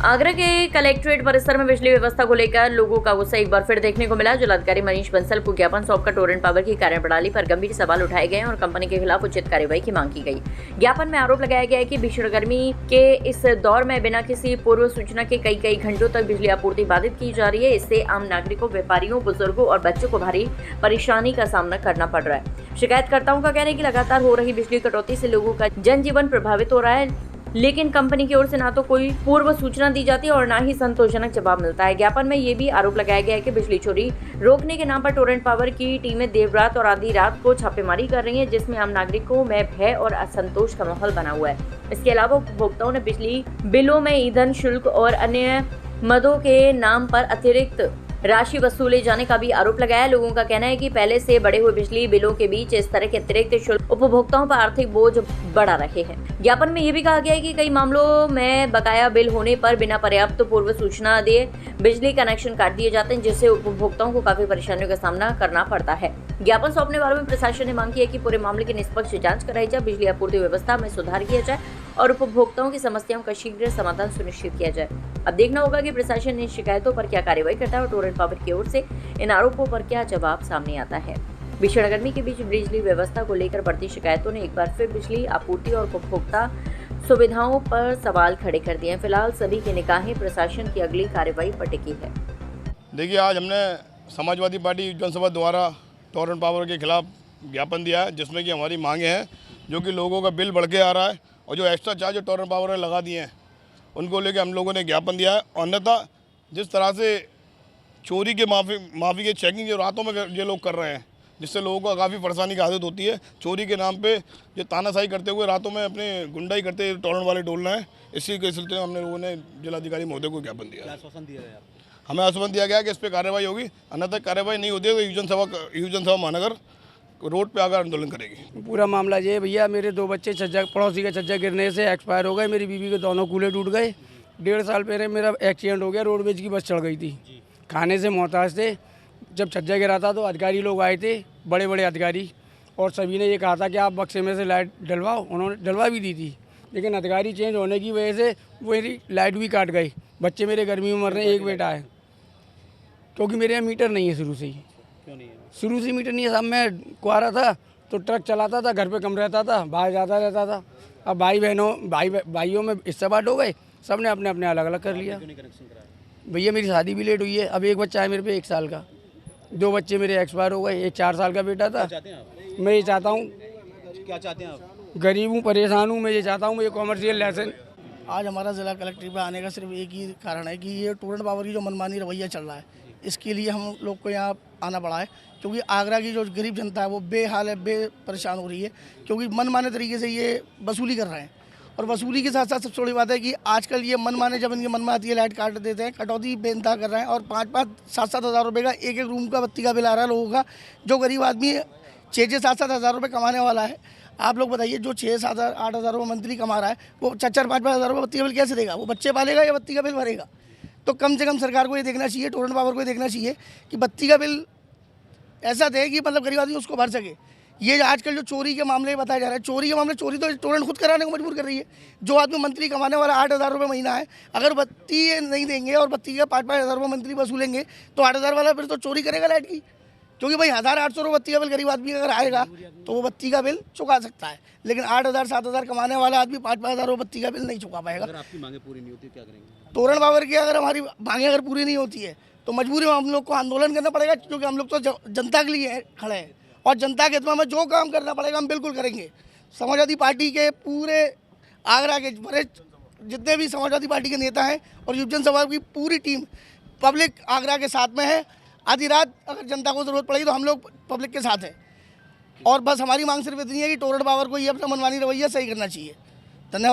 आगरा के कलेक्ट्रेट परिसर में बिजली व्यवस्था को लेकर लोगों का गुस्सा एक बार फिर देखने को मिला। जिलाधिकारी मनीष बंसल को ज्ञापन सौंपकर टोरेंट पावर की कार्यप्रणाली पर गंभीर सवाल उठाए गए और कंपनी के खिलाफ उचित कार्रवाई की मांग की गई। ज्ञापन में आरोप लगाया गया है कि भीषण गर्मी के इस दौर में बिना किसी पूर्व सूचना के कई घंटों तक बिजली आपूर्ति बाधित की जा रही है। इससे आम नागरिकों, व्यापारियों, बुजुर्गों और बच्चों को भारी परेशानी का सामना करना पड़ रहा है। शिकायतकर्ताओं का कहना है कि लगातार हो रही बिजली कटौती से लोगों का जनजीवन प्रभावित हो रहा है, लेकिन कंपनी की ओर से ना तो कोई पूर्व सूचना दी जाती है और ना ही संतोषजनक जवाब मिलता है। ज्ञापन में ये भी आरोप लगाया गया है कि बिजली चोरी रोकने के नाम पर टोरेंट पावर की टीमें देर रात और आधी रात को छापेमारी कर रही हैं, जिसमें आम नागरिकों में भय और असंतोष का माहौल बना हुआ है। इसके अलावा उपभोक्ताओं ने बिजली बिलों में ईंधन शुल्क और अन्य मदों के नाम पर अतिरिक्त राशि वसूले जाने का भी आरोप लगाया। लोगों का कहना है कि पहले से बढ़े हुए बिजली बिलों के बीच इस तरह के अतिरिक्त शुल्क उपभोक्ताओं पर आर्थिक बोझ बढ़ा रहे हैं। ज्ञापन में यह भी कहा गया है कि कई मामलों में बकाया बिल होने पर बिना पर्याप्त पूर्व सूचना दिए बिजली कनेक्शन काट दिए जाते हैं, जिससे उपभोक्ताओं को काफी परेशानियों का सामना करना पड़ता है। ज्ञापन सौंपने वालों में प्रशासन ने मांग की है कि पूरे मामले की निष्पक्ष जांच कराई जाए, बिजली आपूर्ति व्यवस्था में सुधार किया जाए और उपभोक्ताओं की समस्याओं का शीघ्र समाधान सुनिश्चित किया जाए। अब देखना होगा कि प्रशासन इन शिकायतों पर क्या कार्रवाई करता है और टोरेंट पावर की ओर से इन आरोपों पर क्या जवाब सामने आता है। भीषण गर्मी के बीच बिजली व्यवस्था को लेकर बढ़ती शिकायतों ने एक बार फिर बिजली आपूर्ति और उपभोक्ता सुविधाओं पर सवाल खड़े कर दिए हैं। फिलहाल सभी की निगाहें प्रशासन की अगली कार्रवाई पर टिकी है। देखिए, आज हमने समाजवादी पार्टी जनसभा द्वारा टोरेंट पावर के खिलाफ ज्ञापन दिया है, जिसमें कि हमारी मांगे हैं जो कि लोगों का बिल बढ़ के आ रहा है और जो एक्स्ट्रा चार्ज टोरेंट पावर ने लगा दिए हैं उनको लेकर हम लोगों ने ज्ञापन दिया है। अन्यथा जिस तरह से चोरी के माफ़ी के चेकिंग जो रातों में ये लोग कर रहे हैं, जिससे लोगों को काफ़ी परेशानी की आदत होती है, चोरी के नाम पे जो तानाशाही करते हुए रातों में अपने गुंडाई करते टोरेंट वाले डोलना है, इसी के सिलसिले में हमने लोगों ने जिलाधिकारी महोदय को ज्ञापन दिया। आश्वासन दिया है? हमें आश्वासन दिया गया कि इस पर कार्रवाई होगी, अन्यथा कार्रवाई नहीं होती है तो यूजन सभा महानगर रोड पे आकर आंदोलन करेगी। पूरा मामला ये भैया, मेरे 2 बच्चे पड़ोसी के छज्जा गिरने से एक्सपायर हो गए। मेरी बीवी के दोनों कूल्हे टूट गए। 1.5 साल पहले मेरा एक्सीडेंट हो गया, रोडवेज की बस चढ़ गई थी। खाने से मोहताज थे। जब छज्जा गिरा था तो अधिकारी लोग आए थे, बड़े बड़े अधिकारी, और सभी ने ये कहा था कि आप बक्से में से लाइट डलवाओ। उन्होंने डलवा भी दी थी, लेकिन अधिकारी चेंज होने की वजह से मेरी लाइट भी काट गई। बच्चे मेरे गर्मी में मर रहे हैं, एक बेटा है, क्योंकि मेरे यहाँ मीटर नहीं है शुरू से ही। क्यों नहीं है? शुरू से मीटर नहीं है। सब मैं कुआरा था तो ट्रक चलाता था, घर पे कम रहता था, बाहर जाता रहता था। अब भाइयों में हिस्सा बांट हो गए, सब ने अपने अपने अलग अलग कर लिया। क्यों नहीं कनेक्शन कराया? भैया मेरी शादी भी लेट हुई है। अब एक बच्चा है मेरे पे 1 साल का, 2 बच्चे मेरे एक्सपायर हो गए। एक 4 साल का बेटा था। चाहते हैं आप? मैं ये चाहता हूँ, क्या चाहते हैं आप? गरीब हूँ, परेशान हूँ, मैं ये चाहता हूँ मुझे कॉमर्शियल लाइसेंस। आज हमारा जिला कलेक्ट्रेट पे आने का सिर्फ एक ही कारण है कि ये टोरेंट पावर की जो मनमानी रवैया चल रहा है, इसके लिए हम लोग को यहाँ आना पड़ा है। क्योंकि आगरा की जो गरीब जनता है वो बेहाल है, परेशान हो रही है, क्योंकि मनमाने तरीके से ये वसूली कर रहे हैं। और वसूली के साथ साथ सबसे बड़ी बात है कि आजकल ये मनमाने, जब इनकी मन में आती है लाइट काट देते हैं, कटौती बेनता कर रहे हैं और 5-5, 7-7 हज़ार रुपये का एक रूम का बत्ती का बिल आ रहा है लोगों का। जो गरीब आदमी 6-6, 7-7 हज़ार रुपये कमाने वाला है, आप लोग बताइए, जो 6-7, 8 हज़ार रुपये मंथली कमा रहा है, वो 4-4, 5-5 हज़ार रुपये बत्ती का बिल कैसे देगा? वो बच्चे पालेगा या बत्ती का बिल भरेगा? तो कम से कम सरकार को ये देखना चाहिए, टोरेंट पावर को ये देखना चाहिए कि बत्ती का बिल ऐसा दे कि मतलब गरीब आदमी उसको भर सके। ये आजकल जो चोरी के मामले बताए जा रहे हैं, चोरी के मामले, चोरी तो टोरेंट खुद कराने को मजबूर कर रही है। जो आदमी मंथली कमाने वाला 8 हज़ार रुपये महीना है, अगर बत्ती नहीं देंगे और बत्ती का 5-5 हज़ार रुपये मंथली वसूलेंगे तो 8 हज़ार वाला फिर तो चोरी करेगा लाइट की। क्योंकि भाई 1,800 रुपये बत्ती का बिल गरीब आदमी अगर आएगा तो वो बत्ती का बिल चुका सकता है, लेकिन 8 हज़ार 7 हज़ार कमाने वाला आदमी 5-5 हज़ार रुपये बत्ती का बिल नहीं चुका पाएगा। अगर आपकी मांगे पूरी नहीं होती क्या करेंगे? टोरेंट पावर की अगर हमारी मांगे अगर पूरी नहीं होती है तो मजबूरी में हम लोग को आंदोलन करना पड़ेगा, क्योंकि हम लोग तो जनता के लिए खड़े हैं और जनता के हित में जो काम करना पड़ेगा हम बिल्कुल करेंगे। समाजवादी पार्टी के पूरे आगरा के वरिष्ठ जितने भी समाजवादी पार्टी के नेता हैं और युवजन सभा की पूरी टीम पब्लिक आगरा के साथ में है। आधी रात अगर जनता को ज़रूरत पड़ेगी तो हम लोग पब्लिक के साथ हैं। और बस हमारी मांग सिर्फ इतनी है कि टोरेंट पावर को ये अपना मनमानी रवैया सही करना चाहिए। धन्यवाद।